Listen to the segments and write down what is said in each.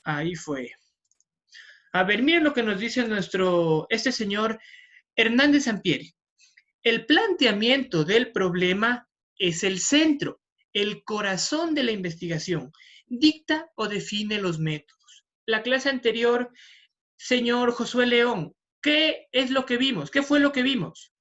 Ahí fue. A ver, miren lo que nos dice este señor Hernández Sampieri. El planteamiento del problema es el centro, el corazón de la investigación. Dicta o define los métodos. La clase anterior, señor Josué León, ¿qué es lo que vimos? ¿Qué fue lo que vimos?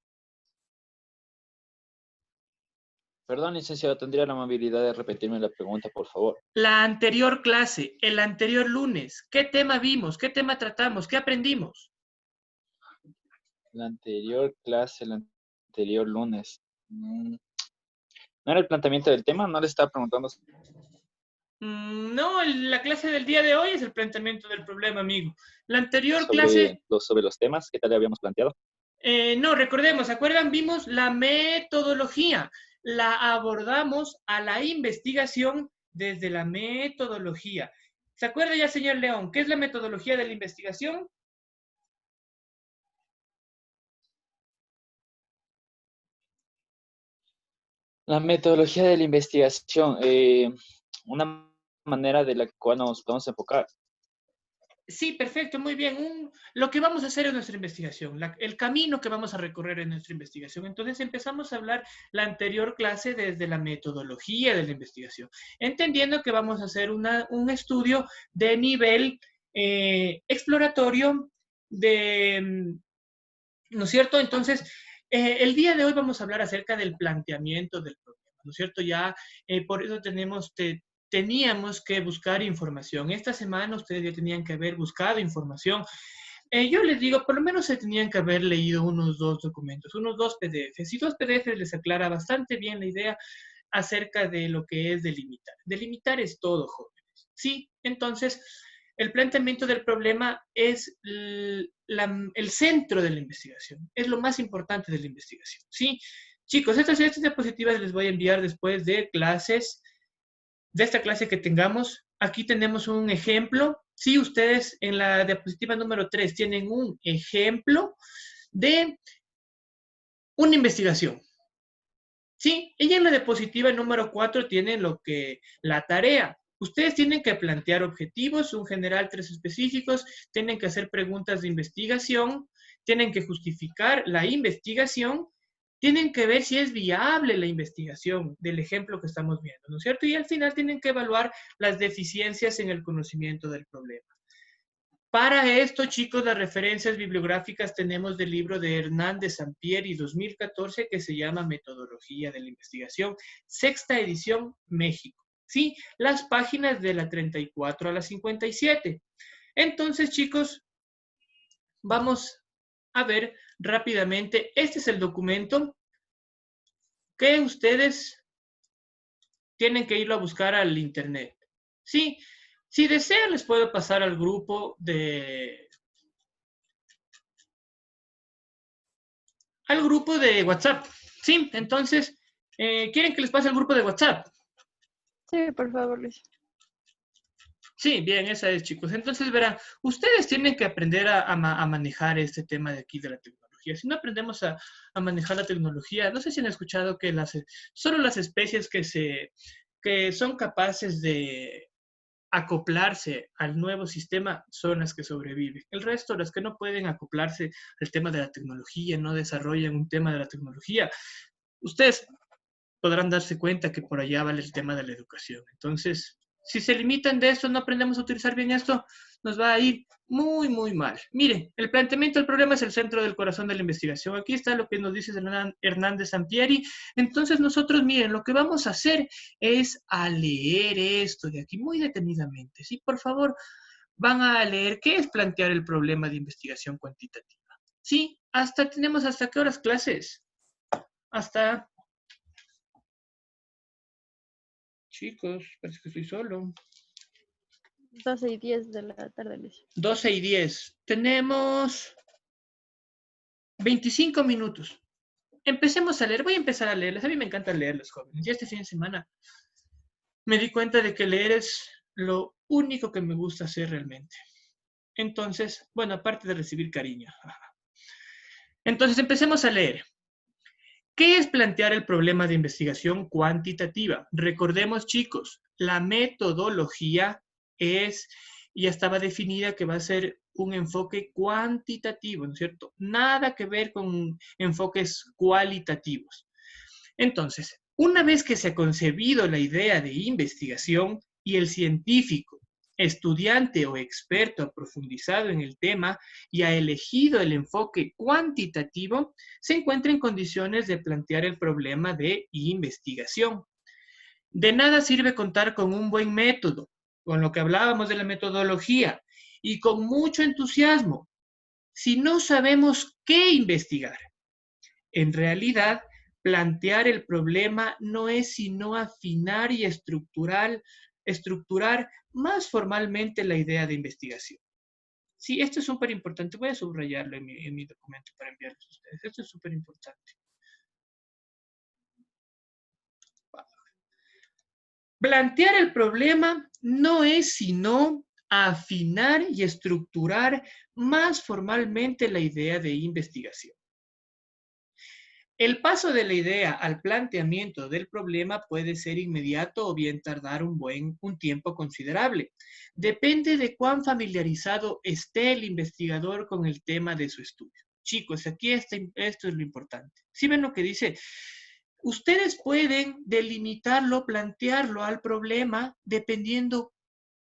Perdón, licenciado, ¿tendría la amabilidad de repetirme la pregunta, por favor? La anterior clase, el anterior lunes, ¿qué tema vimos? ¿Qué tema tratamos? ¿Qué aprendimos? La anterior clase, el anterior lunes. ¿No era el planteamiento del tema? No le estaba preguntando No, la clase del día de hoy es el planteamiento del problema, amigo. La anterior sobre clase, los temas que tal le habíamos planteado. no, recordemos, ¿se acuerdan? Vimos la metodología. La abordamos a la investigación desde la metodología. ¿Se acuerda ya, señor León? ¿Qué es la metodología de la investigación? La metodología de la investigación, una manera de la cual nos podemos enfocar. Sí, perfecto, muy bien. Lo que vamos a hacer en nuestra investigación, el camino que vamos a recorrer en nuestra investigación. Entonces empezamos a hablar la anterior clase desde la metodología de la investigación, entendiendo que vamos a hacer un estudio de nivel exploratorio ¿no es cierto? Entonces, el día de hoy vamos a hablar acerca del planteamiento del problema, ¿no es cierto? Ya por eso teníamos que buscar información. Esta semana ustedes ya tenían que haber buscado información. Yo les digo, por lo menos se tenían que haber leído unos 2 documentos, unos 2 PDFs. Y 2 PDFs les aclara bastante bien la idea acerca de lo que es delimitar. Delimitar es todo, jóvenes. Sí, entonces, el planteamiento del problema es el centro de la investigación, es lo más importante de la investigación. Sí, chicos, estas diapositivas les voy a enviar después de clases, de esta clase que tengamos. Aquí tenemos un ejemplo. Sí, ustedes en la diapositiva número 3 tienen un ejemplo de una investigación. Sí, ella en la diapositiva número 4 tiene la tarea. Ustedes tienen que plantear objetivos, un general, 3 específicos, tienen que hacer preguntas de investigación, tienen que justificar la investigación, tienen que ver si es viable la investigación del ejemplo que estamos viendo, ¿no es cierto? Y al final tienen que evaluar las deficiencias en el conocimiento del problema. Para esto, chicos, las referencias bibliográficas tenemos del libro de Hernández Sampieri 2014 que se llama Metodología de la Investigación, sexta edición, México. Sí, las páginas de la 34 a la 57. Entonces, chicos, vamos a ver rápidamente. Este es el documento que ustedes tienen que irlo a buscar al internet. Sí, si desean les puedo pasar al grupo de WhatsApp. Sí, entonces, ¿quieren que les pase el grupo de WhatsApp? Sí, por favor, Luis. Sí, bien, esa es, chicos. Entonces, verán, ustedes tienen que aprender a manejar este tema de aquí de la tecnología. Si no aprendemos a manejar la tecnología, no sé si han escuchado que solo las especies que son capaces de acoplarse al nuevo sistema son las que sobreviven. El resto, las que no pueden acoplarse al tema de la tecnología, no desarrollan un tema de la tecnología, ustedes podrán darse cuenta que por allá vale el tema de la educación. Entonces, si se limitan de esto, no aprendemos a utilizar bien esto, nos va a ir muy, muy mal. Miren, el planteamiento del problema es el centro del corazón de la investigación. Aquí está lo que nos dice Hernández Sampieri. Entonces, nosotros, miren, lo que vamos a hacer es a leer esto de aquí muy detenidamente. Sí, por favor, van a leer qué es plantear el problema de investigación cuantitativa. Sí, tenemos hasta qué horas clases. Hasta... Chicos, parece que estoy solo. 12:10 de la tarde, Luis. 12:10. Tenemos 25 minutos. Empecemos a leer. Voy a empezar a leerles. A mí me encanta leerles, jóvenes. Y este fin de semana me di cuenta de que leer es lo único que me gusta hacer realmente. Entonces, bueno, aparte de recibir cariño. Entonces, empecemos a leer. ¿Qué es plantear el problema de investigación cuantitativa? Recordemos, chicos, la metodología es y ya estaba definida que va a ser un enfoque cuantitativo, ¿no es cierto? Nada que ver con enfoques cualitativos. Entonces, una vez que se ha concebido la idea de investigación y el científico, estudiante o experto ha profundizado en el tema y ha elegido el enfoque cuantitativo, se encuentra en condiciones de plantear el problema de investigación. De nada sirve contar con un buen método, con lo que hablábamos de la metodología, y con mucho entusiasmo, si no sabemos qué investigar. En realidad, plantear el problema no es sino afinar y estructurar más formalmente la idea de investigación. Sí, esto es súper importante. Voy a subrayarlo en mi documento para enviarles a ustedes. Esto es súper importante. Plantear el problema no es sino afinar y estructurar más formalmente la idea de investigación. El paso de la idea al planteamiento del problema puede ser inmediato o bien tardar un tiempo considerable. Depende de cuán familiarizado esté el investigador con el tema de su estudio. Chicos, aquí esto es lo importante. ¿Sí ven lo que dice? Ustedes pueden delimitarlo, plantearlo al problema dependiendo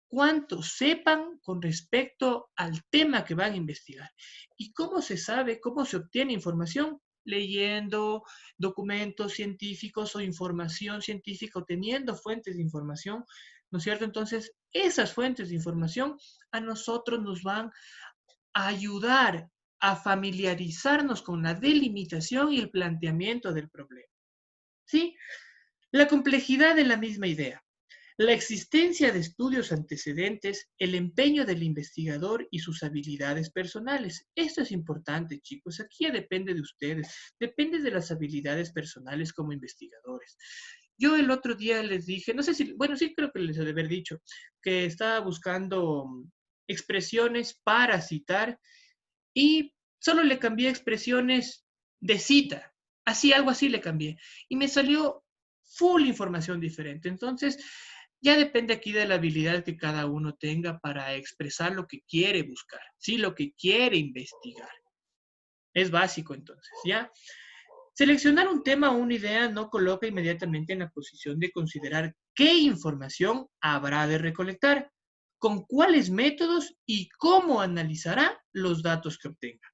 cuánto sepan con respecto al tema que van a investigar. ¿Y cómo se sabe, cómo se obtiene información? Leyendo documentos científicos o información científica, o teniendo fuentes de información, ¿no es cierto? Entonces, esas fuentes de información a nosotros nos van a ayudar a familiarizarnos con la delimitación y el planteamiento del problema. ¿Sí? La complejidad de la misma idea. La existencia de estudios antecedentes, el empeño del investigador y sus habilidades personales. Esto es importante, chicos. Aquí ya depende de ustedes. Depende de las habilidades personales como investigadores. Yo el otro día les dije, no sé si, bueno, sí creo que les he de haber dicho, que estaba buscando expresiones para citar y solo le cambié expresiones de cita. Así, algo así le cambié. Y me salió full información diferente. Entonces, ya depende aquí de la habilidad que cada uno tenga para expresar lo que quiere buscar, ¿sí? Lo que quiere investigar. Es básico entonces, ¿ya? Seleccionar un tema o una idea no coloca inmediatamente en la posición de considerar qué información habrá de recolectar, con cuáles métodos y cómo analizará los datos que obtenga.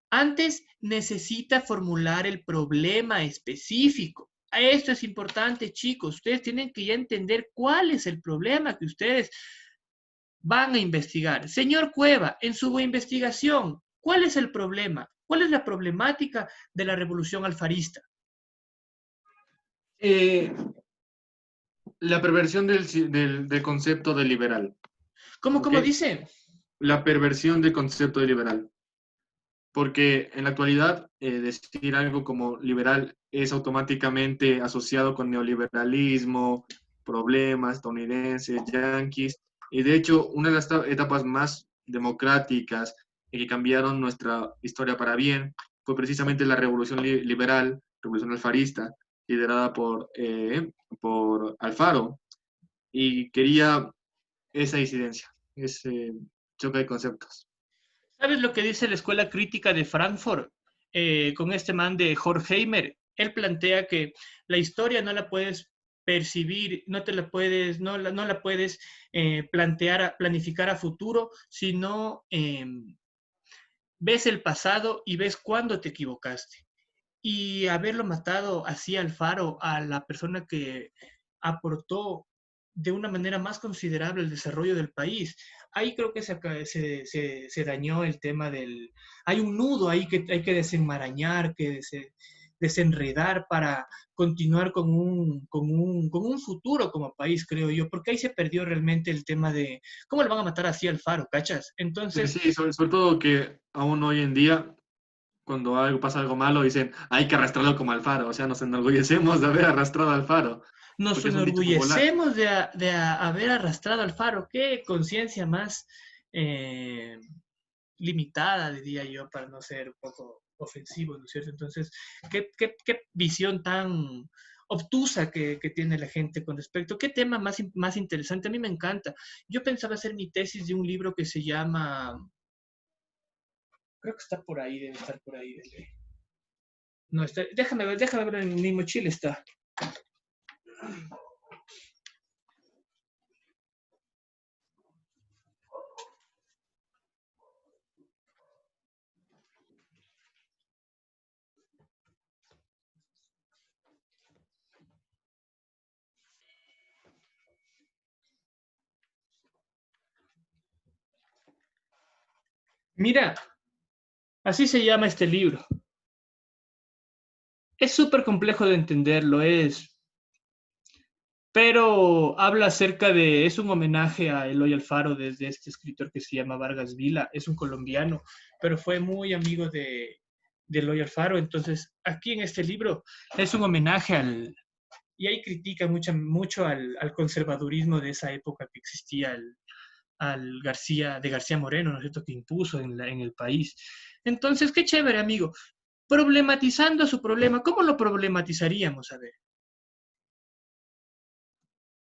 Antes necesita formular el problema específico. Esto es importante, chicos. Ustedes tienen que ya entender cuál es el problema que ustedes van a investigar. Señor Cueva, en su investigación, ¿cuál es el problema? ¿Cuál es la problemática de la revolución alfarista? Eh, la perversión del concepto de liberal. ¿Cómo ¿Ok? dice? La perversión del concepto de liberal. Porque en la actualidad decir algo como liberal es automáticamente asociado con neoliberalismo, problemas estadounidenses, yanquis, y de hecho una de las etapas más democráticas y que cambiaron nuestra historia para bien fue precisamente la revolución liberal, revolución alfarista, liderada por Alfaro, y quería esa disidencia, ese choque de conceptos. ¿Sabes lo que dice la Escuela Crítica de Frankfurt con este man de Horkheimer? Él plantea que la historia no la puedes percibir, no te la puedes, no la puedes planificar a futuro, sino ves el pasado y ves cuándo te equivocaste. Y haberlo matado así al Faro, a la persona que aportó de una manera más considerable el desarrollo del país, ahí creo que se dañó el tema del... Hay un nudo ahí que hay que desenmarañar, que desenredar para continuar con un futuro como país, creo yo, porque ahí se perdió realmente el tema de cómo le van a matar así al Faro, ¿cachas? Sí, Entonces, sí, sobre todo que aún hoy en día, cuando pasa algo malo, dicen, hay que arrastrarlo como al faro. O sea, nos enorgullecemos de haber arrastrado al faro, nos porque es un dicho popular. enorgullecemos de haber arrastrado al Faro. Qué conciencia más eh, limitada, diría yo, para no ser un poco ofensivo, ¿no es cierto? Entonces, qué visión tan obtusa que tiene la gente con respecto. ¿Qué tema más interesante? A mí me encanta. Yo pensaba hacer mi tesis de un libro que se llama, creo que está por ahí, debe estar por ahí. No, está, déjame ver, en mi mochila está. Mira, así se llama este libro. Es súper complejo de entenderlo, pero habla acerca es un homenaje a Eloy Alfaro desde este escritor que se llama Vargas Vila, es un colombiano, pero fue muy amigo de Eloy Alfaro, entonces aquí en este libro es un homenaje y ahí critica mucho al conservadurismo de esa época que existía, al García Moreno, ¿no es cierto?, que impuso en el país. Entonces, qué chévere, amigo. Problematizando su problema, ¿cómo lo problematizaríamos? A ver.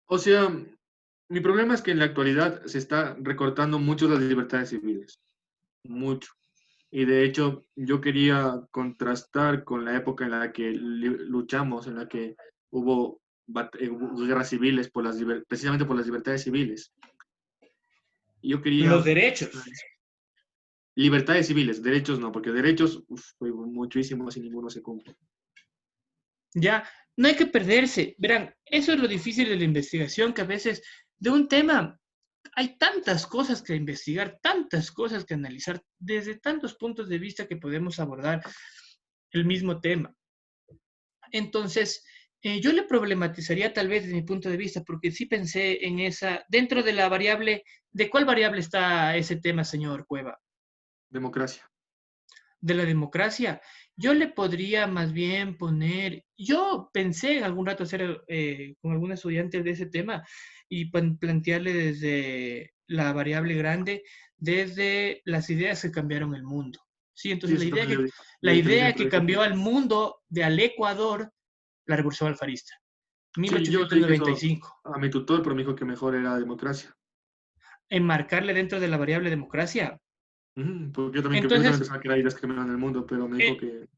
O sea, mi problema es que en la actualidad se está recortando mucho las libertades civiles, mucho. Y de hecho, yo quería contrastar con la época en la que luchamos, en la que hubo guerras civiles precisamente por las libertades civiles. Yo Los quería derechos. libertades civiles, derechos no, porque derechos fue muchísimos y ninguno se cumple. Ya, no hay que perderse. Verán, eso es lo difícil de la investigación, que a veces de un tema hay tantas cosas que investigar, tantas cosas que analizar, desde tantos puntos de vista que podemos abordar el mismo tema. Entonces, yo le problematizaría tal vez desde mi punto de vista, porque sí pensé en dentro de la variable, ¿de cuál variable está ese tema, señor Cueva? Democracia. De la democracia. Yo le podría más bien poner, yo pensé en algún rato hacer con algún estudiante de ese tema y plantearle desde la variable grande, desde las ideas que cambiaron el mundo. Sí, Sí, entonces eso también la yo dije lo mismo, idea pero que cambió al mundo al Ecuador, la revolución alfarista, sí, yo le dije eso 1895. a mi tutor, pero me dijo que mejor era democracia. Enmarcarle dentro de la variable democracia. Porque yo también Entonces, pensaba que era ideas que cambiaban el mundo, pero me dijo eh, que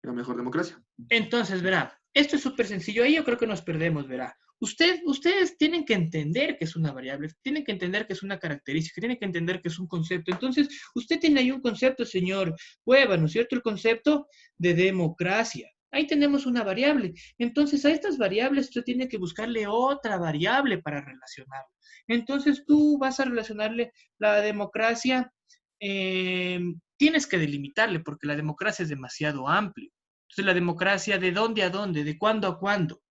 era mejor democracia. Entonces, verá, esto es súper sencillo. Ahí yo creo que nos perdemos, verá. Ustedes tienen que entender que es una variable, tienen que entender que es una característica, tienen que entender que es un concepto. Entonces, usted tiene ahí un concepto, señor Cueva, ¿no es cierto? El concepto de democracia. Ahí tenemos una variable. Entonces, a estas variables usted tiene que buscarle otra variable para relacionarla. Entonces, tú vas a relacionarle la democracia, tienes que delimitarle, porque la democracia es demasiado amplia. Entonces, la democracia, ¿de dónde a dónde? ¿De cuándo a cuándo?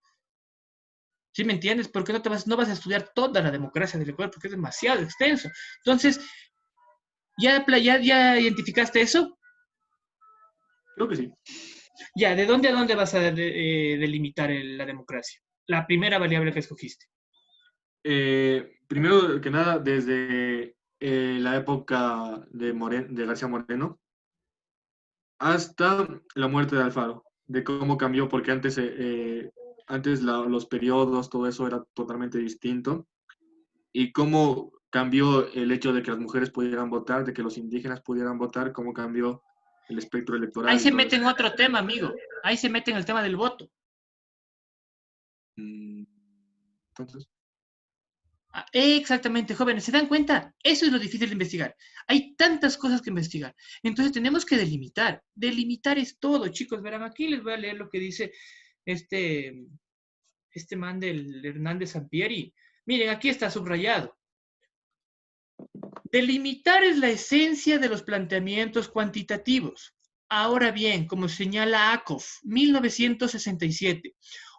¿Sí me entiendes? Porque no vas a estudiar toda la democracia del Ecuador, porque es demasiado extenso. Entonces, ¿ya identificaste eso? Creo que sí. Ya, ¿de dónde a dónde vas a delimitar la democracia? La primera variable que escogiste. Primero que nada, desde la época de García Moreno hasta la muerte de Alfaro, de cómo cambió, porque antes los periodos, todo eso era totalmente distinto, y cómo cambió el hecho de que las mujeres pudieran votar, de que los indígenas pudieran votar, cómo cambió el espectro Ahí electoral y se todo mete eso. en otro tema, amigo. Ahí se mete en el tema del voto. Entonces, Exactamente, jóvenes, ¿se dan cuenta? Eso es lo difícil de investigar. Hay tantas cosas que investigar. Entonces tenemos que delimitar. Delimitar es todo, chicos. Verán, aquí les voy a leer lo que dice este, este man del Hernández Sampieri. Miren, aquí está subrayado. Delimitar es la esencia de los planteamientos cuantitativos. Ahora bien, como señala Akov, 1967,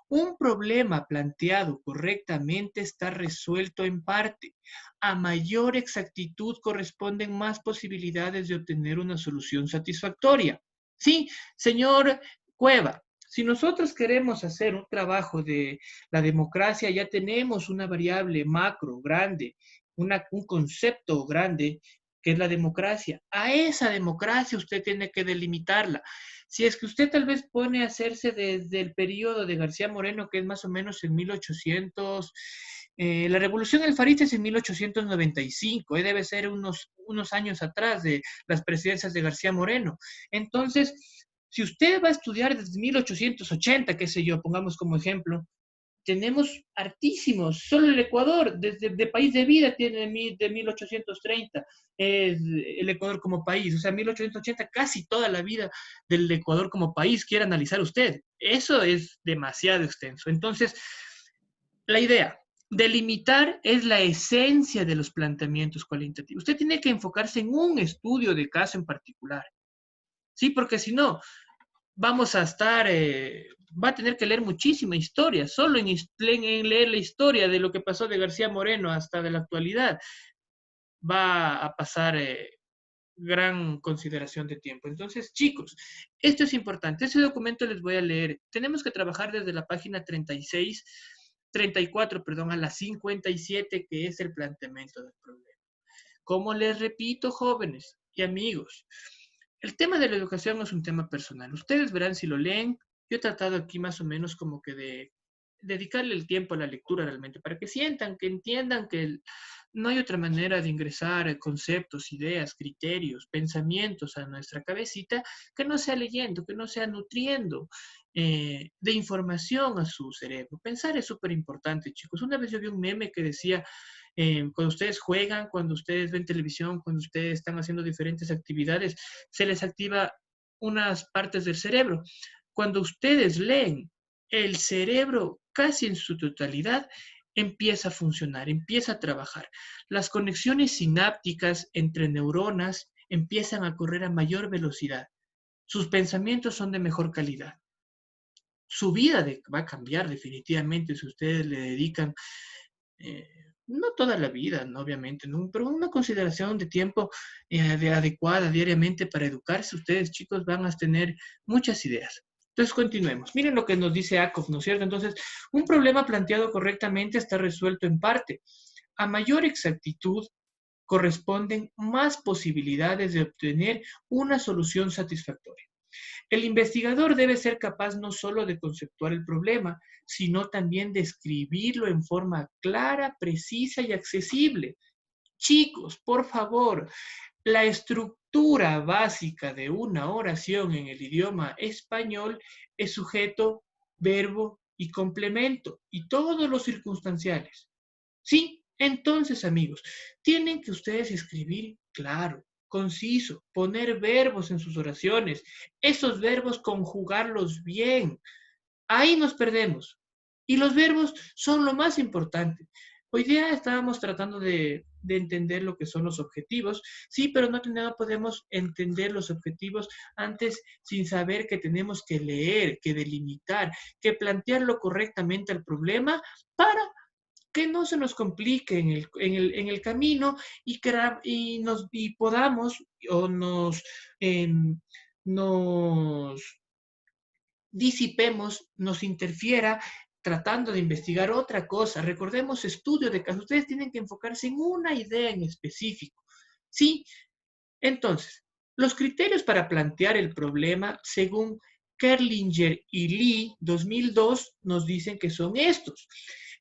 un problema planteado correctamente está resuelto en parte. A mayor exactitud corresponden más posibilidades de obtener una solución satisfactoria. Sí, señor Cueva, si nosotros queremos hacer un trabajo de la democracia, ya tenemos una variable macro grande, un concepto grande que es la democracia. A esa democracia usted tiene que delimitarla. Si es que usted tal vez pone a hacerse desde el periodo de García Moreno, que es más o menos en 1800, la Revolución Alfarista es en 1895, debe ser unos años atrás de las presidencias de García Moreno. Entonces, si usted va a estudiar desde 1880, qué sé yo, pongamos como ejemplo, tenemos hartísimos. Solo el Ecuador, desde de país de vida, tiene de 1830 el Ecuador como país. O sea, 1880, casi toda la vida del Ecuador como país quiere analizar usted. Eso es demasiado extenso. Entonces, la idea, delimitar es la esencia de los planteamientos cualitativos. Usted tiene que enfocarse en un estudio de caso en particular. Sí, porque si no, vamos a estar, va a tener que leer muchísima historia, solo en leer la historia de lo que pasó de García Moreno hasta de la actualidad, va a pasar gran consideración de tiempo. Entonces, chicos, esto es importante. Ese documento les voy a leer. Tenemos que trabajar desde la página 34, perdón, a la 57, que es el planteamiento del problema. Como les repito, jóvenes y amigos, el tema de la educación no es un tema personal. Ustedes verán si lo leen. Yo he tratado aquí más o menos como que de dedicarle el tiempo a la lectura realmente, para que sientan, que entiendan que no hay otra manera de ingresar conceptos, ideas, criterios, pensamientos a nuestra cabecita que no sea leyendo, que no sea nutriendo de información a su cerebro. Pensar es súper importante, chicos. Una vez yo vi un meme que decía, cuando ustedes juegan, cuando ustedes ven televisión, cuando ustedes están haciendo diferentes actividades, se les activa unas partes del cerebro. Cuando ustedes leen, el cerebro casi en su totalidad empieza a funcionar, empieza a trabajar. Las conexiones sinápticas entre neuronas empiezan a correr a mayor velocidad. Sus pensamientos son de mejor calidad. Su vida va a cambiar definitivamente si ustedes le dedican no toda la vida, ¿no? Obviamente, ¿no? Pero una consideración de tiempo adecuada diariamente para educarse, ustedes chicos van a tener muchas ideas. Entonces, continuemos. Miren lo que nos dice Akov, ¿no es cierto? Entonces, un problema planteado correctamente está resuelto en parte. A mayor exactitud corresponden más posibilidades de obtener una solución satisfactoria. El investigador debe ser capaz no solo de conceptuar el problema, sino también de escribirlo en forma clara, precisa y accesible. Chicos, por favor, la estructura básica de una oración en el idioma español es sujeto, verbo y complemento, y todos los circunstanciales. ¿Sí? Entonces, amigos, tienen que ustedes escribir claro, conciso, poner verbos en sus oraciones, esos verbos conjugarlos bien. Ahí nos perdemos. Y los verbos son lo más importante. Hoy día estábamos tratando de entender lo que son los objetivos, sí, pero no podemos entender los objetivos antes sin saber que tenemos que leer, que delimitar, que plantearlo correctamente al problema para que no se nos complique en el camino y podamos o nos disipemos, nos interfiera tratando de investigar otra cosa. Recordemos estudio de caso. Ustedes tienen que enfocarse en una idea en específico. ¿Sí? Entonces, los criterios para plantear el problema, según Kerlinger y Lee, 2002, nos dicen que son estos.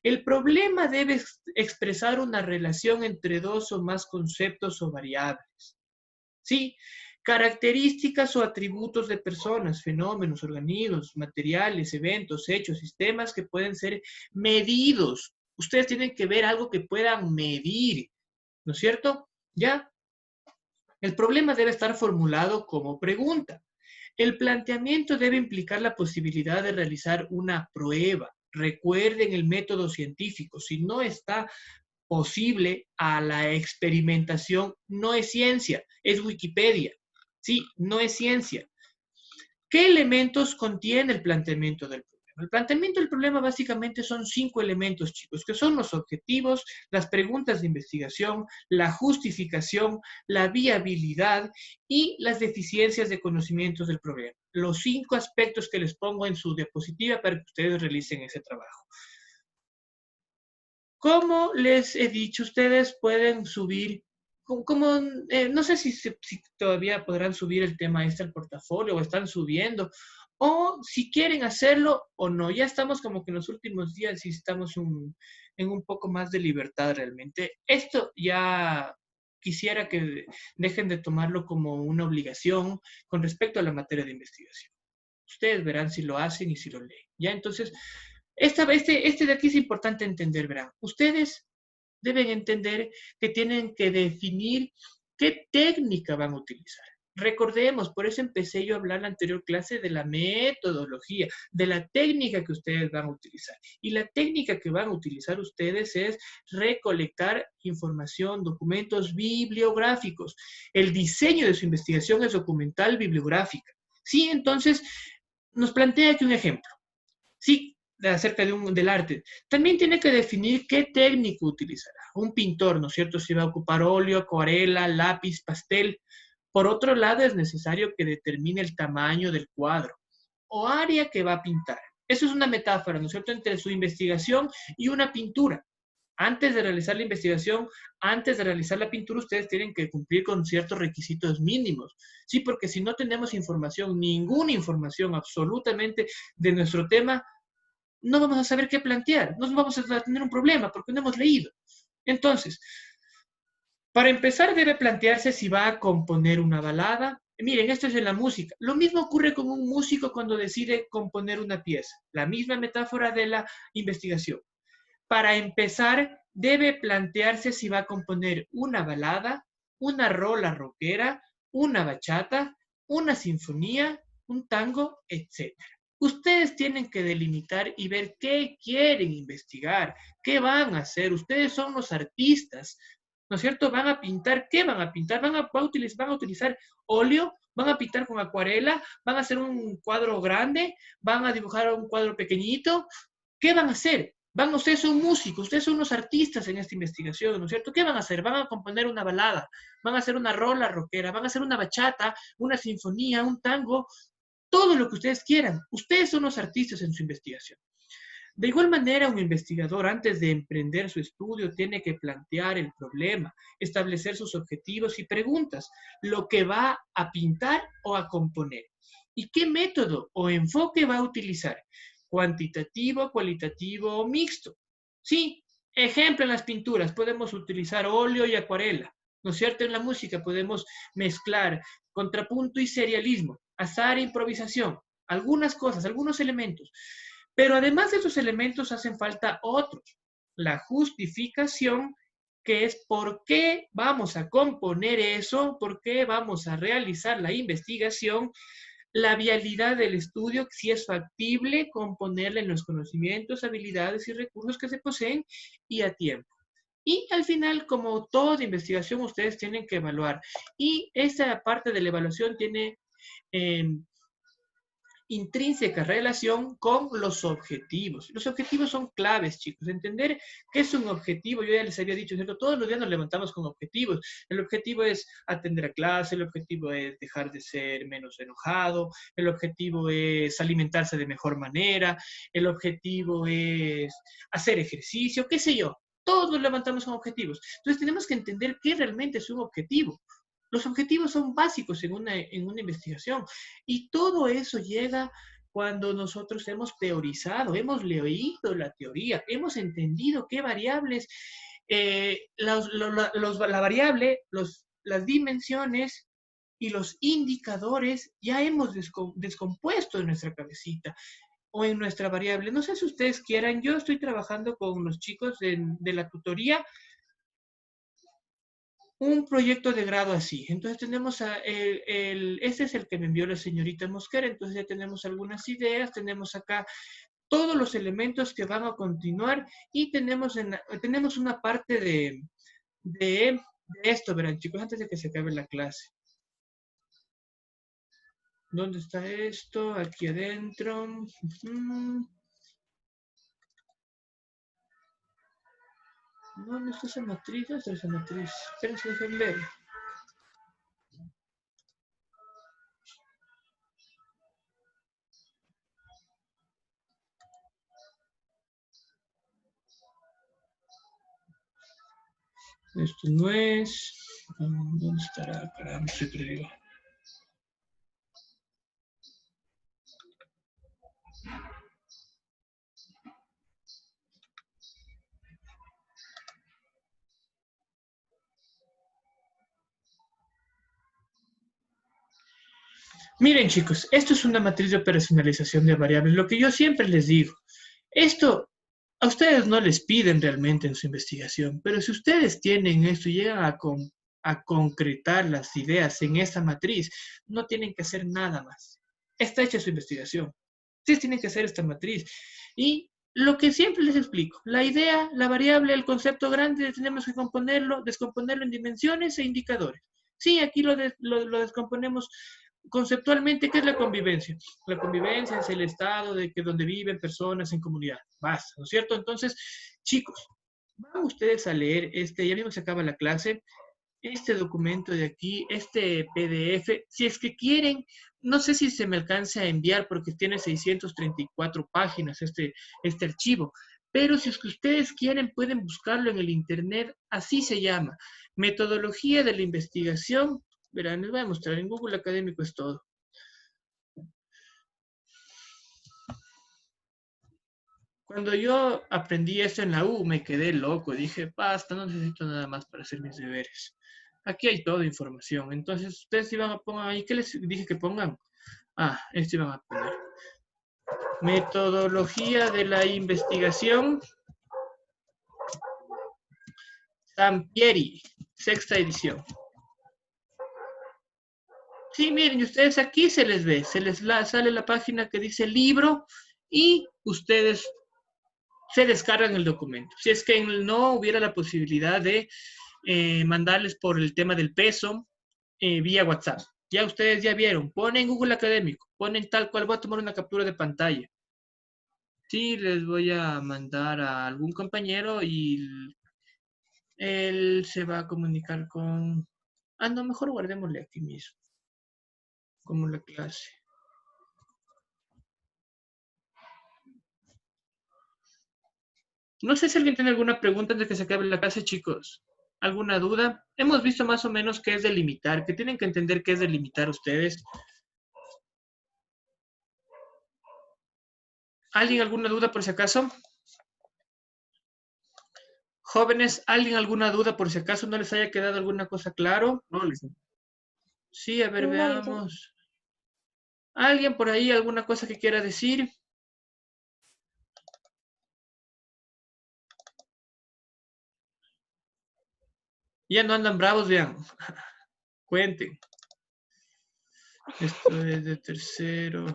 El problema debe expresar una relación entre dos o más conceptos o variables. ¿Sí? Características o atributos de personas, fenómenos, organismos, materiales, eventos, hechos, sistemas que pueden ser medidos. Ustedes tienen que ver algo que puedan medir, ¿no es cierto? ¿Ya? El problema debe estar formulado como pregunta. El planteamiento debe implicar la posibilidad de realizar una prueba. Recuerden el método científico. Si no está posible a la experimentación, no es ciencia, es Wikipedia. Sí, no es ciencia. ¿Qué elementos contiene el planteamiento del problema? El planteamiento del problema básicamente son 5 elementos, chicos, que son los objetivos, las preguntas de investigación, la justificación, la viabilidad y las deficiencias de conocimientos del problema. Los 5 aspectos que les pongo en su diapositiva para que ustedes realicen ese trabajo. Como les he dicho, ustedes pueden subir no sé si todavía podrán subir el tema este al portafolio o están subiendo, o si quieren hacerlo o no. Ya estamos como que en los últimos días y estamos en un poco más de libertad realmente. Esto ya quisiera que dejen de tomarlo como una obligación con respecto a la materia de investigación. Ustedes verán si lo hacen y si lo leen. Ya, entonces, este de aquí es importante entender, verán. Ustedes deben entender que tienen que definir qué técnica van a utilizar. Recordemos, por eso empecé yo a hablar en la anterior clase de la metodología, de la técnica que ustedes van a utilizar. Y la técnica que van a utilizar ustedes es recolectar información, documentos bibliográficos. El diseño de su investigación es documental bibliográfica. Sí, entonces nos plantea aquí un ejemplo. Sí, acerca del arte. También tiene que definir qué técnico utilizará. Un pintor, ¿no es cierto? Si va a ocupar óleo, acuarela, lápiz, pastel. Por otro lado, es necesario que determine el tamaño del cuadro o área que va a pintar. Eso es una metáfora, ¿no es cierto?, entre su investigación y una pintura. Antes de realizar la investigación, antes de realizar la pintura, ustedes tienen que cumplir con ciertos requisitos mínimos. Sí, porque si no tenemos información, ninguna información absolutamente de nuestro tema, no vamos a saber qué plantear, no vamos a tener un problema porque no hemos leído. Entonces, para empezar debe plantearse si va a componer una balada. Miren, esto es en la música. Lo mismo ocurre con un músico cuando decide componer una pieza. La misma metáfora de la investigación. Para empezar, debe plantearse si va a componer una balada, una rola rockera, una bachata, una sinfonía, un tango, etc. Ustedes tienen que delimitar y ver qué quieren investigar, qué van a hacer. Ustedes son los artistas, ¿no es cierto? Van a pintar, ¿qué van a pintar? Van a utilizar óleo, van a pintar con acuarela, van a hacer un cuadro grande, van a dibujar un cuadro pequeñito. ¿Qué van a hacer? Ustedes son músicos, ustedes son unos artistas en esta investigación, ¿no es cierto? ¿Qué van a hacer? Van a componer una balada, van a hacer una rola rockera, van a hacer una bachata, una sinfonía, un tango, todo lo que ustedes quieran. Ustedes son los artistas en su investigación. De igual manera, un investigador antes de emprender su estudio tiene que plantear el problema, establecer sus objetivos y preguntas, lo que va a pintar o a componer. ¿Y qué método o enfoque va a utilizar? ¿Cuantitativo, cualitativo o mixto? Sí, ejemplo en las pinturas, podemos utilizar óleo y acuarela, ¿no es cierto? En la música podemos mezclar contrapunto y serialismo, azar e improvisación, algunas cosas, algunos elementos. Pero además de esos elementos hacen falta otros. La justificación, que es por qué vamos a componer eso, por qué vamos a realizar la investigación, la vialidad del estudio, si es factible componerle en los conocimientos, habilidades y recursos que se poseen y a tiempo. Y al final, como toda investigación, ustedes tienen que evaluar. Y esta parte de la evaluación tiene intrínseca relación con los objetivos. Los objetivos son claves, chicos. Entender qué es un objetivo. Yo ya les había dicho, ¿cierto? Todos los días nos levantamos con objetivos. El objetivo es atender a clase, el objetivo es dejar de ser menos enojado, el objetivo es alimentarse de mejor manera, el objetivo es hacer ejercicio, qué sé yo. Todos nos levantamos con objetivos. Entonces tenemos que entender qué realmente es un objetivo. Los objetivos son básicos en una investigación y todo eso llega cuando nosotros hemos teorizado, hemos leído la teoría, hemos entendido qué variables, la variable, las dimensiones y los indicadores ya hemos descompuesto en nuestra cabecita o en nuestra variable. No sé si ustedes quieran, yo estoy trabajando con los chicos de la tutoría un proyecto de grado así. Entonces tenemos, este es el que me envió la señorita Mosquera, entonces ya tenemos algunas ideas, tenemos acá todos los elementos que van a continuar y tenemos una parte de esto, verán chicos, antes de que se acabe la clase. ¿Dónde está esto? Aquí adentro. No está esa matriz, no está esa matriz. Espérense, déjenme ver. Esto no es. ¿Dónde estará? Caramba, estoy perdido. Miren, chicos, esto es una matriz de operacionalización de variables. Lo que yo siempre les digo, esto a ustedes no les piden realmente en su investigación, pero si ustedes tienen esto y llegan a concretar las ideas en esta matriz, no tienen que hacer nada más. Está hecha su investigación. Ustedes tienen que hacer esta matriz. Y lo que siempre les explico, la idea, la variable, el concepto grande, tenemos que descomponerlo en dimensiones e indicadores. Sí, aquí lo descomponemos conceptualmente. ¿Qué es la convivencia? La convivencia es el estado de que donde viven personas en comunidad. Basta, ¿no es cierto? Entonces, chicos, van ustedes a leer ya mismo se acaba la clase, este documento de aquí, este PDF, si es que quieren, no sé si se me alcance a enviar porque tiene 634 páginas este archivo, pero si es que ustedes quieren, pueden buscarlo en el internet, así se llama, Metodología de la Investigación. Verán, les voy a mostrar, en Google Académico es todo. Cuando yo aprendí esto en la U, me quedé loco. Dije, basta, no necesito nada más para hacer mis deberes. Aquí hay toda información. Entonces, ustedes iban a poner ahí, ¿qué les dije que pongan? Esto iban a poner. Metodología de la investigación. Sampieri, sexta edición. Sí, miren, ustedes aquí se les ve, sale la página que dice libro y ustedes se descargan el documento. Si es que no hubiera la posibilidad de mandarles por el tema del peso vía WhatsApp. Ya ustedes ya vieron, ponen Google Académico, ponen tal cual, voy a tomar una captura de pantalla. Sí, les voy a mandar a algún compañero y él se va a comunicar con... no, mejor guardémosle aquí mismo, como la clase. No sé si alguien tiene alguna pregunta antes de que se acabe la clase, chicos. ¿Alguna duda? Hemos visto más o menos qué es delimitar, que tienen que entender qué es delimitar ustedes. ¿Alguien alguna duda por si acaso? Jóvenes, ¿alguien alguna duda por si acaso no les haya quedado alguna cosa claro? No, licenciado. Sí, a ver, No, veamos. ¿Alguien por ahí alguna cosa que quiera decir? Ya no andan bravos, vean. Cuenten. Esto es de tercero.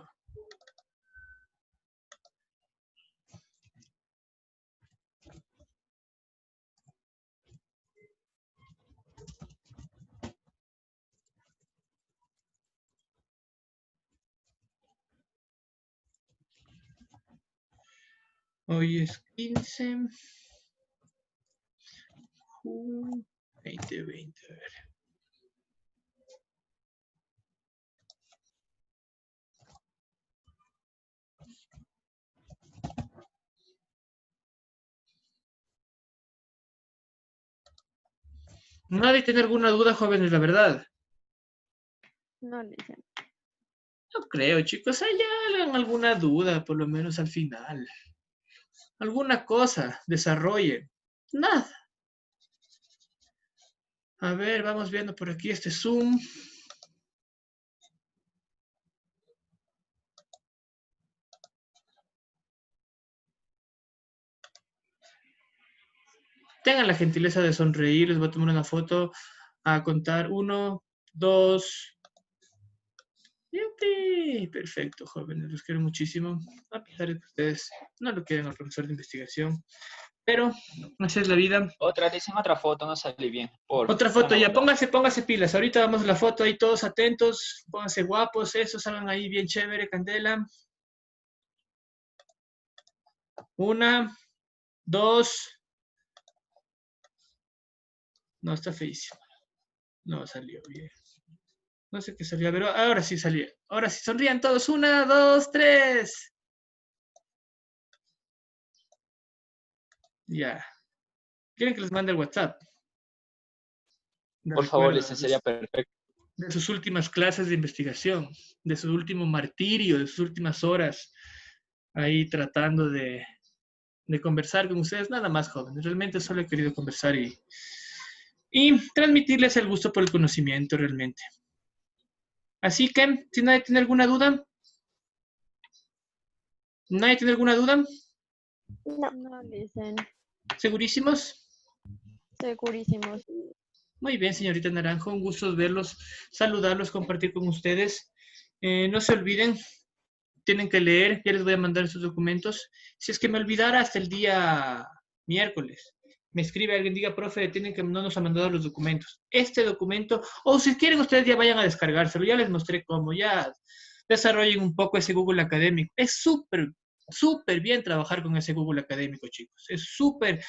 Hoy es 15. 2020, a ver. Nadie tiene alguna duda, jóvenes, la verdad. no, licenciado. No creo, chicos. Allá hagan alguna duda, por lo menos al final. Alguna cosa, desarrollen. Nada. A ver, vamos viendo por aquí este Zoom. Tengan la gentileza de sonreír. Les voy a tomar una foto a contar. 1, 2. ¡Yupi! Perfecto, jóvenes. Los quiero muchísimo. A pesar de que ustedes no lo quieren al profesor de investigación. Pero así es la vida. Dicen otra foto, no sale bien. Otra foto ya. Póngase pilas. Ahorita vamos a la foto ahí todos atentos. Pónganse guapos. Eso, salgan ahí bien chévere, candela. 1, 2. No, está feísimo. No salió bien. No sé qué salió, pero ahora sí salió. Ahora sí, sonrían todos. 1, 2, 3. Ya. ¿Quieren que les mande el WhatsApp? De Por favor, recuerdo ese sería perfecto. de sus últimas clases de investigación, de su último martirio, de sus últimas horas, ahí tratando de conversar con ustedes, nada más jóvenes. Realmente solo he querido conversar y transmitirles el gusto por el conocimiento realmente. Así que, si nadie tiene alguna duda, ¿nadie tiene alguna duda? No. No, Licen. ¿Segurísimos? Segurísimos. Muy bien, señorita Naranjo, un gusto verlos, saludarlos, compartir con ustedes. No se olviden, tienen que leer, ya les voy a mandar sus documentos. Si es que me olvidara hasta el día miércoles, me escribe alguien, diga, profe, tienen que no nos han mandado los documentos. Este documento, o si quieren ustedes ya vayan a descargárselo, ya les mostré cómo, ya desarrollen un poco ese Google Académico. Es súper, súper bien trabajar con ese Google Académico, chicos. Es súper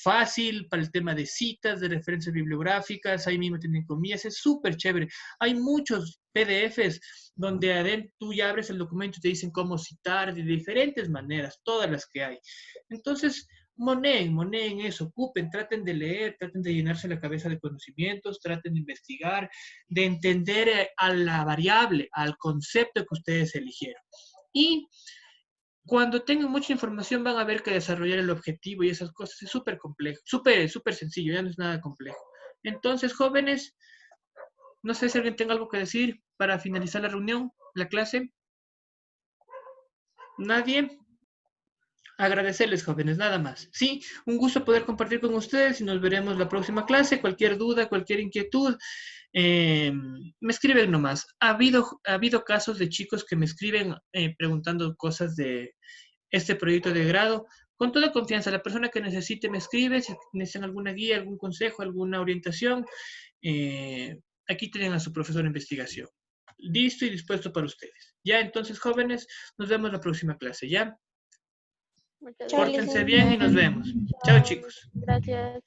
fácil para el tema de citas, de referencias bibliográficas, ahí mismo tienen comillas, es súper chévere. Hay muchos PDFs donde adentro tú ya abres el documento y te dicen cómo citar de diferentes maneras, todas las que hay. Entonces, moneen eso, ocupen, traten de leer, traten de llenarse la cabeza de conocimientos, traten de investigar, de entender a la variable, al concepto que ustedes eligieron. Y cuando tengan mucha información van a ver que desarrollar el objetivo y esas cosas es súper complejo, súper sencillo, ya no es nada complejo. Entonces, jóvenes, no sé si alguien tenga algo que decir para finalizar la reunión, la clase. ¿Nadie? Agradecerles, jóvenes, nada más. Sí, un gusto poder compartir con ustedes y nos veremos la próxima clase. Cualquier duda, cualquier inquietud, me escriben nomás. Ha habido casos de chicos que me escriben preguntando cosas de este proyecto de grado. Con toda confianza, la persona que necesite me escribe, si necesitan alguna guía, algún consejo, alguna orientación, aquí tienen a su profesor de investigación. Listo y dispuesto para ustedes. Ya, entonces, jóvenes, nos vemos la próxima clase, ¿ya? Muchas Pórtense gracias. bien y nos vemos. Chao, chicos. Gracias.